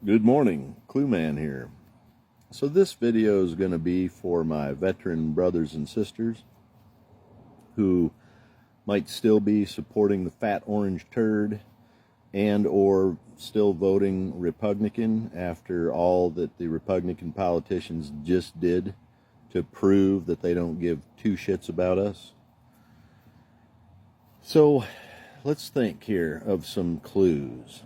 Good morning, Clue Man here. So this video is going to be for my veteran brothers and sisters who might still be supporting the fat orange turd and or still voting Republican after all that the Republican politicians just did to prove that they don't give two shits about us. So let's think here of some clues.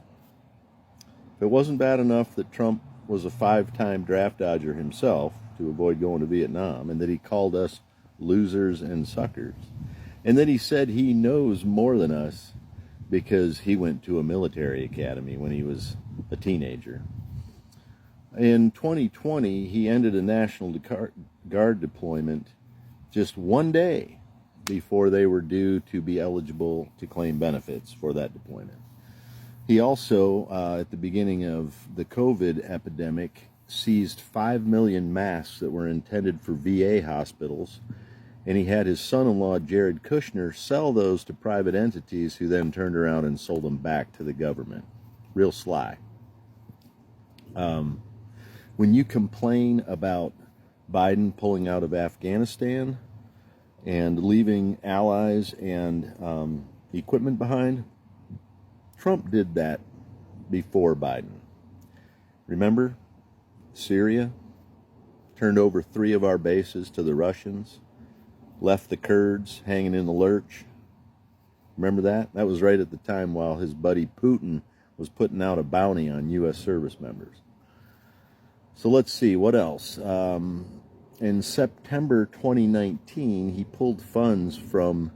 If it wasn't bad enough that Trump was a 5-time draft dodger himself to avoid going to Vietnam, and that he called us losers and suckers, and that he said he knows more than us because he went to a military academy when he was a teenager. In 2020, he ended a National Guard deployment just one day before they were due to be eligible to claim benefits for that deployment. He also, at the beginning of the COVID epidemic, seized 5 million masks that were intended for VA hospitals, and he had his son-in-law, Jared Kushner, sell those to private entities who then turned around and sold them back to the government. Real sly. When you complain about Biden pulling out of Afghanistan and leaving allies and equipment behind, Trump did that before Biden. Remember? Syria turned over 3 of our bases to the Russians, left the Kurds hanging in the lurch. Remember that? That was right at the time while his buddy Putin was putting out a bounty on U.S. service members. So let's see, what else? In September 2019, he pulled funds from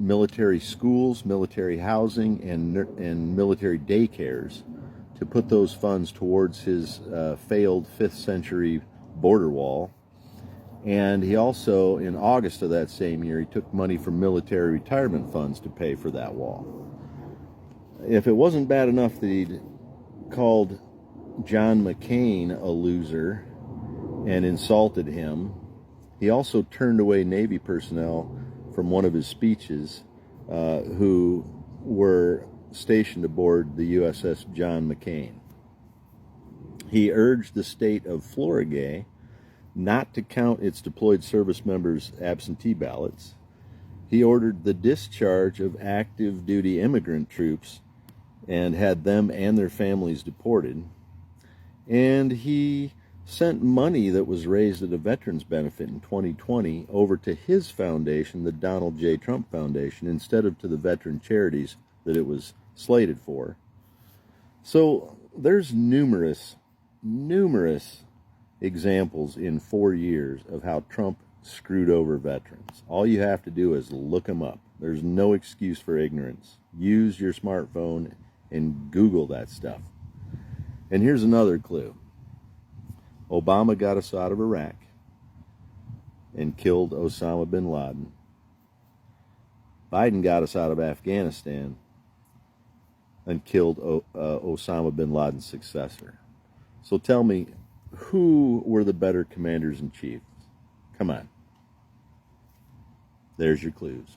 military schools, military housing, and military daycares to put those funds towards his failed 5th century border wall. And he also, in August of that same year, he took money from military retirement funds to pay for that wall. If it wasn't bad enough that he'd called John McCain a loser and insulted him, he also turned away Navy personnel from one of his speeches who were stationed aboard the USS John McCain. He urged the state of Florida not to count its deployed service members' absentee ballots. He ordered the discharge of active duty immigrant troops and had them and their families deported. And he sent money that was raised at a veterans benefit in 2020 over to his foundation, the Donald J. Trump Foundation, instead of to the veteran charities that it was slated for. So there's numerous examples in 4 years of how Trump screwed over veterans. All you have to do is look them up. There's no excuse for ignorance. Use your smartphone and Google that stuff. And here's another clue. Obama got us out of Iraq and killed Osama bin Laden. Biden got us out of Afghanistan and killed Osama bin Laden's successor. So tell me, who were the better commanders-in-chief? Come on. There's your clues.